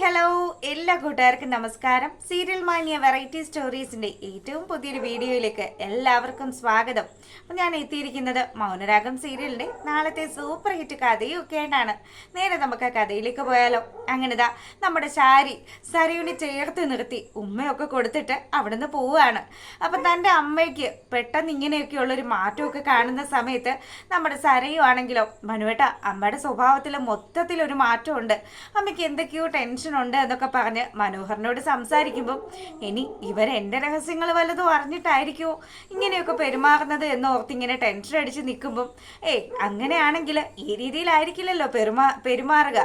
Hello എല്ലാ കൂട്ടുകാർക്കും നമസ്കാരം. സീരിയൽ മാനിയ വെറൈറ്റി സ്റ്റോറീസിന്റെ ഏറ്റവും പുതിയൊരു വീഡിയോയിലേക്ക് എല്ലാവർക്കും സ്വാഗതം. അപ്പം ഞാൻ എത്തിയിരിക്കുന്നത് മൗനരാഗം സീരിയലിന്റെ നാളത്തെ സൂപ്പർ ഹിറ്റ് കഥയും ഒക്കെ ആയിട്ടാണ്. നേരെ നമുക്ക് കഥയിലേക്ക് പോയാലോ. അങ്ങനെതാ നമ്മുടെ സരയുനെ ചേർത്ത് നിർത്തി ഉമ്മയൊക്കെ കൊടുത്തിട്ട് അവിടുന്ന് പോവുകയാണ്. അപ്പം തൻ്റെ അമ്മയ്ക്ക് പെട്ടെന്ന് ഇങ്ങനെയൊക്കെയുള്ളൊരു മാറ്റമൊക്കെ കാണുന്ന സമയത്ത് നമ്മുടെ സരയു ആണെങ്കിലോ, മനുവേട്ട അമ്മയുടെ സ്വഭാവത്തിൽ മൊത്തത്തിലൊരു മാറ്റമുണ്ട്, അമ്മയ്ക്ക് എന്തൊക്കെയോ ടെൻഷനുണ്ട് എന്നൊക്കെ പറഞ്ഞ് മനോഹറിനോട് സംസാരിക്കുമ്പം ഇനി ഇവരെൻ്റെ രഹസ്യങ്ങൾ വല്ലതും അറിഞ്ഞിട്ടായിരിക്കുമോ ഇങ്ങനെയൊക്കെ പെരുമാറുന്നത് എന്നോർത്തിങ്ങനെ ടെൻഷൻ അടിച്ച് നിൽക്കുമ്പം അങ്ങനെയാണെങ്കിൽ ഈ രീതിയിലായിരിക്കില്ലല്ലോ പെരുമാറുക.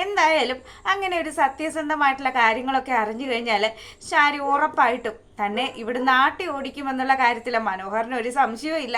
എന്തായാലും അങ്ങനെ ഒരു സത്യസന്ധമായിട്ടുള്ള കാര്യങ്ങളൊക്കെ അറിഞ്ഞു കഴിഞ്ഞാൽ ശാരി ഉറപ്പായിട്ടും തന്നെ ഇവിടെ നാട്ടി ഓടിക്കുമെന്നുള്ള കാര്യത്തിൽ മനോഹറിന് ഒരു സംശയവും ഇല്ല.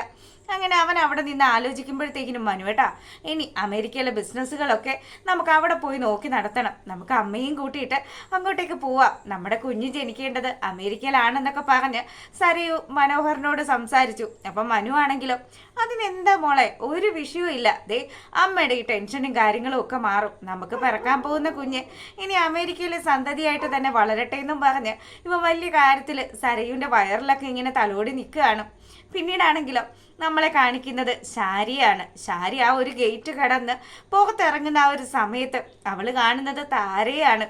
അങ്ങനെ അവൻ അവിടെ നിന്ന് ആലോചിക്കുമ്പോഴത്തേക്കിനും മനുവേട്ടാ, ഇനി അമേരിക്കയിലെ ബിസിനസ്സുകളൊക്കെ നമുക്ക് അവിടെ പോയി നോക്കി നടത്തണം, നമുക്ക് അമ്മയും കൂട്ടിയിട്ട് അങ്ങോട്ടേക്ക് പോവാം, നമ്മുടെ കുഞ്ഞ് ജനിക്കേണ്ടത് അമേരിക്കയിലാണെന്നൊക്കെ പറഞ്ഞ് സരയു മനോഹറിനോട് സംസാരിച്ചു. അപ്പം മനു ആണെങ്കിലോ, അതിനെന്താ മോളെ, ഒരു വിഷയവും ഇല്ല, ദേ അമ്മയുടെ ഈ ടെൻഷനും കാര്യങ്ങളും ഒക്കെ മാറും, നമുക്ക് പിറക്കാൻ പോകുന്ന കുഞ്ഞ് ഇനി അമേരിക്കയിലെ സന്തതിയായിട്ട് തന്നെ വളരട്ടെ എന്നും പറഞ്ഞ് ഇവ വലിയ കാര്യത്തിൽ സരയുവിൻ്റെ വയറിലൊക്കെ ഇങ്ങനെ തലോടി നിൽക്കുകയാണ്. പിന്നീടാണെങ്കിലോ നമ്മളെ കാണിക്കുന്നത് ശാരിയാണ്. ശാരി ആ ഒരു ഗേറ്റ് കടന്ന് പുറത്തിറങ്ങുന്ന ആ ഒരു സമയത്ത് അവൾ കാണുന്നത് താരയാണ്.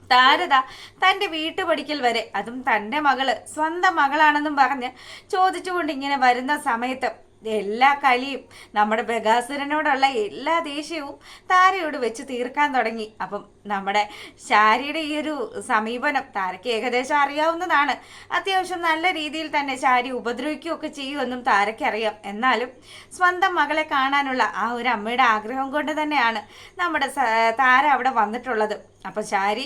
താരത തൻ്റെ വീട്ടുപടിക്കൽ വരെ, അതും തൻ്റെ മകള് സ്വന്തം മകളാണെന്നും പറഞ്ഞ് ചോദിച്ചുകൊണ്ട് ഇങ്ങനെ വരുന്ന സമയത്ത് എല്ലാ കലിയും നമ്മുടെ ബഗാസുരനോടുള്ള എല്ലാ ദേഷ്യവും താരയോട് വെച്ച് തീർക്കാൻ തുടങ്ങി. അപ്പം നമ്മുടെ ശാരിയുടെ ഈ ഒരു സമീപനം താരയ്ക്ക് ഏകദേശം അറിയാവുന്നതാണ്. അത്യാവശ്യം നല്ല രീതിയിൽ തന്നെ ശാരി ഉപദ്രവിക്കുകയൊക്കെ ചെയ്യുമെന്നും താരയ്ക്കറിയാം. എന്നാലും സ്വന്തം മകളെ കാണാനുള്ള ആ ഒരു അമ്മയുടെ ആഗ്രഹം കൊണ്ട് തന്നെയാണ് നമ്മുടെ താര അവിടെ വന്നിട്ടുള്ളത്. അപ്പം ശാരി,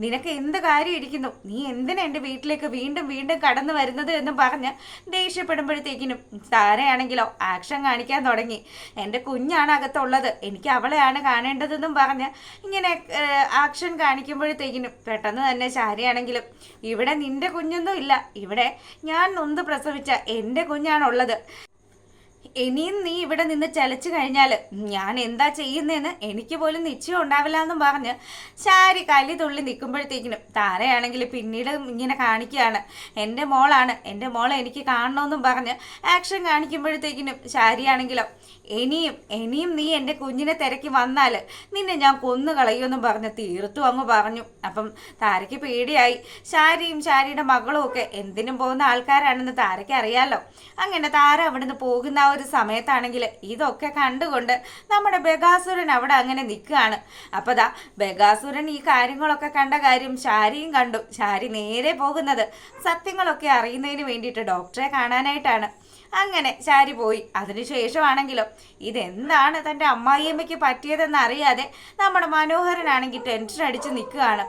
നിനക്ക് എന്ത് കാര്യം ഇരിക്കുന്നു, നീ എന്തിനാ എൻ്റെ വീട്ടിലേക്ക് വീണ്ടും വീണ്ടും കടന്നു വരുന്നത് എന്നും പറഞ്ഞ് ദേഷ്യപ്പെടുമ്പോഴത്തേക്കിനും താരയാണെങ്കിലോ ആക്ഷൻ കാണിക്കാൻ തുടങ്ങി. എൻ്റെ കുഞ്ഞാണ് അകത്തുള്ളത്, എനിക്ക് അവളെയാണ് കാണേണ്ടതെന്നും പറഞ്ഞ് ഇങ്ങനെ ആക്ഷൻ കാണിക്കുമ്പോഴത്തേക്കിനും പെട്ടെന്ന് തന്നെ ശാരിയാണെങ്കിലും, ഇവിടെ നിൻ്റെ കുഞ്ഞൊന്നും ഇല്ല, ഇവിടെ ഞാൻ നൊന്ത് പ്രസവിച്ച എൻ്റെ കുഞ്ഞാണുള്ളത്, ഇനിയും നീ ഇവിടെ നിന്ന് ചലച്ചു കഴിഞ്ഞാൽ ഞാൻ എന്താ ചെയ്യുന്നതെന്ന് എനിക്ക് പോലും നിശ്ചയം ഉണ്ടാവില്ല എന്നും പറഞ്ഞ് ശാരി കലി തുള്ളി നിൽക്കുമ്പോഴത്തേക്കിനും താരയാണെങ്കിൽ പിന്നീട് ഇങ്ങനെ കാണിക്കുകയാണ്, എൻ്റെ മോളാണ്, എൻ്റെ മോളെ എനിക്ക് കാണണമെന്നും പറഞ്ഞ് ആക്ഷൻ കാണിക്കുമ്പോഴത്തേക്കിനും ശാരിയാണെങ്കിലോ, ഇനിയും നീ എൻ്റെ കുഞ്ഞിനെ തിരക്കി വന്നാൽ നിന്നെ ഞാൻ കൊന്നു കളയുമെന്നും പറഞ്ഞ് തീർത്തു അങ്ങ് പറഞ്ഞു. അപ്പം താരയ്ക്ക് പേടിയായി. ശാരിയും ശാരിയുടെ മകളും ഒക്കെ എന്തിനും പോകുന്ന ആൾക്കാരാണെന്ന് താരയ്ക്ക് അറിയാലോ. അങ്ങനെ താര അവിടുന്ന് പോകുന്ന ആ ഒരു സമയത്താണെങ്കിൽ ഇതൊക്കെ കണ്ടുകൊണ്ട് നമ്മുടെ ബഗാസുരൻ അവിടെ അങ്ങനെ നിൽക്കുകയാണ്. അപ്പോൾ ദാ ബഗാസുരൻ ഈ കാര്യങ്ങളൊക്കെ കണ്ട കാര്യം ശാരിയും കണ്ടു. ശാരി നേരെ പോകുന്നത് സത്യങ്ങളൊക്കെ അറിയുന്നതിന് വേണ്ടിയിട്ട് ഡോക്ടറെ കാണാനായിട്ടാണ്. അങ്ങനെ ശാരി പോയി. അതിനുശേഷമാണെങ്കിലോ ഇതെന്താണ് തൻ്റെ അമ്മായിയമ്മയ്ക്ക് പറ്റിയതെന്ന് അറിയാതെ നമ്മുടെ മനോഹരനാണെങ്കിൽ ടെൻഷൻ അടിച്ച് നിൽക്കുകയാണ്.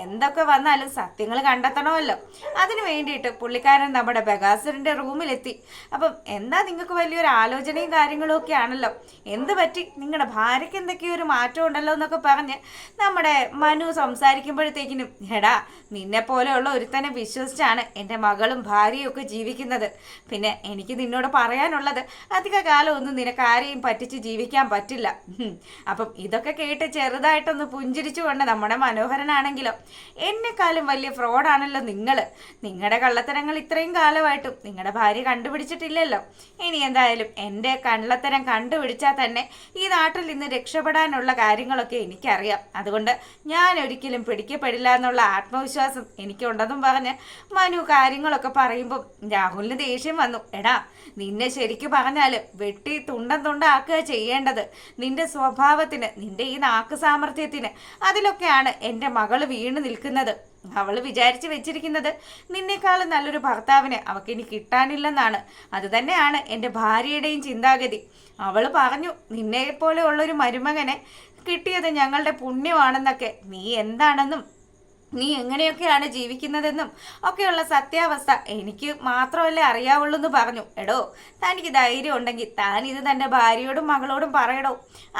എന്തൊക്കെ വന്നാലും സത്യങ്ങൾ കണ്ടെത്തണമല്ലോ. അതിന് വേണ്ടിയിട്ട് പുള്ളിക്കാരൻ നമ്മുടെ ബഗാസുരൻ്റെ റൂമിലെത്തി. അപ്പം എന്താ നിങ്ങൾക്ക് വലിയൊരു ആലോചനയും കാര്യങ്ങളും ഒക്കെ ആണല്ലോ, എന്ത് പറ്റി, നിങ്ങളുടെ ഭാര്യയ്ക്ക് എന്തൊക്കെയോ ഒരു മാറ്റം ഉണ്ടല്ലോ എന്നൊക്കെ പറഞ്ഞ് നമ്മുടെ മനു സംസാരിക്കുമ്പോഴത്തേക്കിനും, എടാ നിന്നെ പോലെയുള്ള ഒരുത്തനെ വിശ്വസിച്ചാണ് എൻ്റെ മകളും ഭാര്യയും ഒക്കെ ജീവിക്കുന്നത്. പിന്നെ എനിക്ക് നിന്നോട് പറയാനുള്ളത്, അധിക കാലം ഒന്നും നിനക്ക് ആരെയും പറ്റിച്ച് ജീവിക്കാൻ പറ്റില്ല. അപ്പം ഇതൊക്കെ കേട്ട് ചെറുതായിട്ടൊന്ന് പുഞ്ചിരിച്ചുകൊണ്ട് നമ്മുടെ മനോഹരനാണെങ്കിലോ, എന്നെക്കാളും വലിയ ഫ്രോഡാണല്ലോ നിങ്ങളുടെ കള്ളത്തരങ്ങൾ ഇത്രയും കാലമായിട്ടും നിങ്ങളുടെ ഭാര്യ കണ്ടുപിടിച്ചിട്ടില്ലല്ലോ. ഇനി എന്തായാലും എൻ്റെ കള്ളത്തരം കണ്ടുപിടിച്ചാൽ തന്നെ ഈ നാട്ടിൽ നിന്ന് രക്ഷപ്പെടാനുള്ള കാര്യങ്ങളൊക്കെ എനിക്കറിയാം. അതുകൊണ്ട് ഞാൻ ഒരിക്കലും പിടിക്കപ്പെടില്ല എന്നുള്ള ആത്മവിശ്വാസം എനിക്കുണ്ടെന്നും പറഞ്ഞ് മനു കാര്യങ്ങളൊക്കെ പറയുമ്പം രാഹുലിന് ദേഷ്യം വന്നു. എടാ നിന്നെ ശരിക്കും പറഞ്ഞാൽ വെട്ടി തുണ്ടാക്കുക ചെയ്യേണ്ടത്. നിന്റെ സ്വഭാവത്തിന്, നിന്റെ ഈ നാക്ക് സാമർഥ്യത്തിന്, അതിലൊക്കെയാണ് എൻ്റെ മകള് വീണ് നിൽക്കുന്നത്. അവൾ വിചാരിച്ച് വെച്ചിരിക്കുന്നത് നിന്നേക്കാളും നല്ലൊരു ഭർത്താവിനെ അവൾക്കിനി കിട്ടാനില്ലെന്നാണ്. അതുതന്നെയാണ് എൻ്റെ ഭാര്യയുടെയും ചിന്താഗതി. അവൾ പറഞ്ഞു, നിന്നെ പോലെ ഉള്ളൊരു മരുമകനെ കിട്ടിയത് ഞങ്ങളുടെ പുണ്യമാണെന്നൊക്കെ. നീ എന്താണെന്നും നീ എങ്ങനെയൊക്കെയാണ് ജീവിക്കുന്നതെന്നും ഒക്കെയുള്ള സത്യാവസ്ഥ എനിക്ക് മാത്രമല്ലേ അറിയാവുള്ളൂ എന്ന് പറഞ്ഞു. എടോ, തനിക്ക് ധൈര്യം ഉണ്ടെങ്കിൽ താൻ ഇത് തൻ്റെ ഭാര്യയോടും മകളോടും പറയടോ,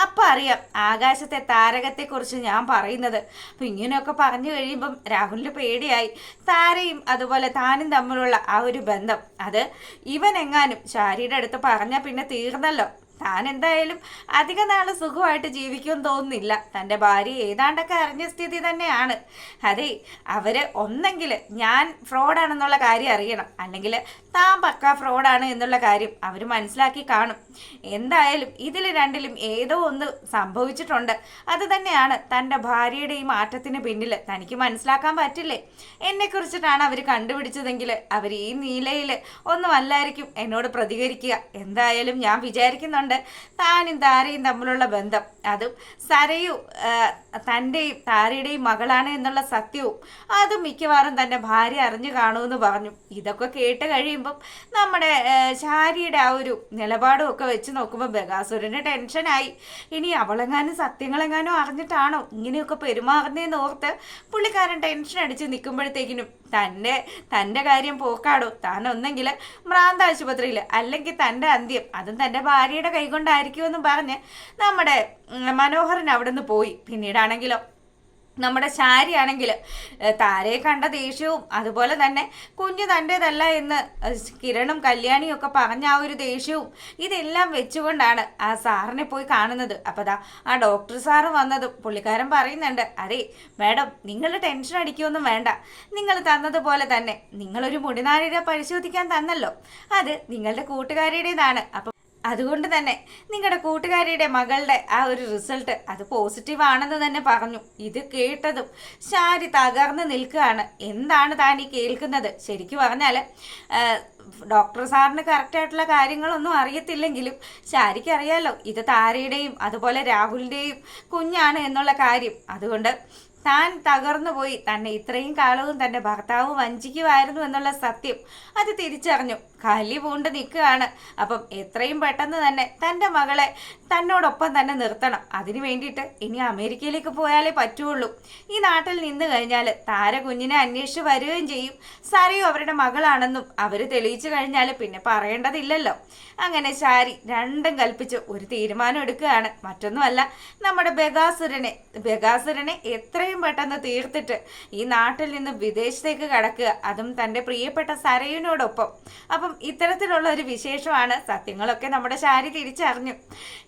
അപ്പം അറിയാം ആകാശത്തെ താരകത്തെക്കുറിച്ച് ഞാൻ പറയുന്നത്. അപ്പം ഇങ്ങനെയൊക്കെ പറഞ്ഞു കഴിയുമ്പം രാഹുലിന് പേടിയായി. താരയും അതുപോലെ താനും തമ്മിലുള്ള ആ ഒരു ബന്ധം, അത് ഇവനെങ്ങാനും ശാരിയുടെ അടുത്ത് പറഞ്ഞാൽ പിന്നെ തീർന്നല്ലോ. താൻ എന്തായാലും അധിക നാൾ സുഖമായിട്ട് ജീവിക്കുമെന്ന് തോന്നുന്നില്ല. തൻ്റെ ഭാര്യ ഏതാണ്ടൊക്കെ അറിഞ്ഞ സ്ഥിതി തന്നെയാണ്. അതെ, അവര് ഒന്നെങ്കിൽ ഞാൻ ഫ്രോഡാണെന്നുള്ള കാര്യം അറിയണം, അല്ലെങ്കിൽ താൻ പക്ക ഫ്രോഡാണ് എന്നുള്ള കാര്യം അവർ മനസ്സിലാക്കി കാണും. എന്തായാലും ഇതിൽ രണ്ടിലും ഏതോ ഒന്ന് സംഭവിച്ചിട്ടുണ്ട്. അത് തന്നെയാണ് തൻ്റെ ഭാര്യയുടെ ഈ മാറ്റത്തിന് പിന്നിൽ. തനിക്ക് മനസ്സിലാക്കാൻ പറ്റില്ലേ? എന്നെക്കുറിച്ചിട്ടാണ് അവർ കണ്ടുപിടിച്ചതെങ്കിൽ അവർ ഈ നിലയിൽ ഒന്നുമല്ലായിരിക്കും എന്നോട് പ്രതികരിക്കുക. എന്തായാലും ഞാൻ വിചാരിക്കുന്നുണ്ട് താനും താരയും തമ്മിലുള്ള ബന്ധം, അതും സരയു തൻ്റെയും താരയുടെയും മകളാണ് എന്നുള്ള സത്യവും അതും മിക്കവാറും തൻ്റെ ഭാര്യ അറിഞ്ഞു കാണുമെന്ന് പറഞ്ഞു. ഇതൊക്കെ കേട്ട് കഴിയുമ്പം നമ്മുടെ ശാരിയുടെ ആ ഒരു നിലപാടും ഒക്കെ വെച്ച് നോക്കുമ്പോൾ ബകാസുരന് ടെൻഷനായി. ഇനി അവളെങ്ങാനും സത്യങ്ങളെങ്ങാനും അറിഞ്ഞിട്ടാണോ ഇങ്ങനെയൊക്കെ പെരുമാറുന്നതെന്ന് ഓർത്ത് പുള്ളിക്കാരൻ ടെൻഷൻ അടിച്ച് നിൽക്കുമ്പോഴത്തേക്കിനും തൻ്റെ കാര്യം പോക്കാടോ. താൻ ഒന്നെങ്കിൽ ഭ്രാന്താശുപത്രിയിൽ, അല്ലെങ്കിൽ തൻ്റെ അന്ത്യം അതും തൻ്റെ ഭാര്യയുടെ കൈകൊണ്ടായിരിക്കുമെന്നും പറഞ്ഞ് നമ്മുടെ മനോഹരൻ അവിടെ നിന്ന് പോയി. പിന്നീടാണെങ്കിലോ നമ്മുടെ ശാരിയാണെങ്കിൽ താരയെ കണ്ട ദേഷ്യവും അതുപോലെ തന്നെ കുഞ്ഞ് തൻ്റേതല്ല എന്ന് കിരണും കല്യാണിയും ഒക്കെ പറഞ്ഞ ആ ഒരു ദേഷ്യവും ഇതെല്ലാം വെച്ചുകൊണ്ടാണ് ആ സാറിനെ പോയി കാണുന്നത്. അപ്പോൾ ആ ഡോക്ടർ സാറ് വന്നതും പുള്ളിക്കാരൻ പറയുന്നുണ്ട്, അതെ മാഡം, നിങ്ങൾ ടെൻഷൻ അടിക്കുകയൊന്നും വേണ്ട. നിങ്ങൾ തന്നതുപോലെ തന്നെ നിങ്ങളൊരു മുടിനാരിഴ പരിശോധിക്കാൻ തന്നല്ലോ, അത് നിങ്ങളുടെ കൂട്ടുകാരിയുടേതാണ്. അപ്പം അതുകൊണ്ട് തന്നെ നിങ്ങളുടെ കൂട്ടുകാരിയുടെ മകളുടെ ആ ഒരു റിസൾട്ട് അത് പോസിറ്റീവ് ആണെന്ന് തന്നെ പറഞ്ഞു. ഇത് കേട്ടതും ശാരി തകർന്ന് നിൽക്കുകയാണ്. എന്താണ് താൻ ഈ കേൾക്കുന്നത്? ശരിക്കും പറഞ്ഞാൽ ഡോക്ടർ സാറിന് കറക്റ്റായിട്ടുള്ള കാര്യങ്ങളൊന്നും അറിയത്തില്ലെങ്കിലും ശാരിക്ക് അറിയാലോ ഇത് താരയുടെയും അതുപോലെ രാഹുലിൻ്റെയും കുഞ്ഞാണ് എന്നുള്ള കാര്യം. അതുകൊണ്ട് താൻ തകർന്നു പോയി. തന്നെ ഇത്രയും കാലവും തൻ്റെ ഭർത്താവ് വഞ്ചിക്കുമായിരുന്നു എന്നുള്ള സത്യം അത് തിരിച്ചറിഞ്ഞു. കലി പൂണ്ട് നിൽക്കുകയാണ്. അപ്പം എത്രയും പെട്ടെന്ന് തന്നെ തൻ്റെ മകളെ തന്നോടൊപ്പം തന്നെ നിർത്തണം. അതിനു വേണ്ടിയിട്ട് ഇനി അമേരിക്കയിലേക്ക് പോയാലേ പറ്റുള്ളൂ. ഈ നാട്ടിൽ നിന്ന് കഴിഞ്ഞാൽ താര കുഞ്ഞിനെ അന്വേഷിച്ച് വരികയും ചെയ്യും. സരയു അവരുടെ മകളാണെന്നും അവർ തെളിയിച്ചു കഴിഞ്ഞാൽ പിന്നെ പറയേണ്ടതില്ലല്ലോ. അങ്ങനെ ശാരി രണ്ടും കൽപ്പിച്ച് ഒരു തീരുമാനം എടുക്കുകയാണ്. മറ്റൊന്നുമല്ല, നമ്മുടെ ബകാസുരനെ എത്രയും പെട്ടെന്ന് തീർത്തിട്ട് ഈ നാട്ടിൽ നിന്ന് വിദേശത്തേക്ക് കടക്കുക, അതും തൻ്റെ പ്രിയപ്പെട്ട സരയുവിനോടൊപ്പം. അപ്പം ഇത്തരത്തിലുള്ള ഒരു വിശേഷമാണ്. സത്യങ്ങളൊക്കെ നമ്മുടെ ശാരി തിരിച്ചറിഞ്ഞു.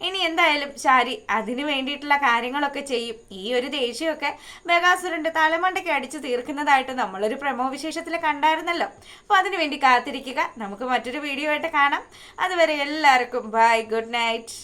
ഇനി എന്തായാലും ശാരി അതിനു വേണ്ടിയിട്ടുള്ള കാര്യങ്ങളൊക്കെ ചെയ്യും. ഈ ഒരു ദേഷ്യമൊക്കെ ബകാസുരൻ്റെ തലമണ്ടയ്ക്ക് അടിച്ചു തീർക്കുന്നതായിട്ട് നമ്മളൊരു പ്രമോ വിശേഷത്തിൽ കണ്ടായിരുന്നല്ലോ. അപ്പോൾ അതിനു വേണ്ടി കാത്തിരിക്കുക. നമുക്ക് മറ്റൊരു വീഡിയോ ആയിട്ട് കാണാം. അതുവരെ എല്ലാവർക്കും ബൈ, ഗുഡ് നൈറ്റ്.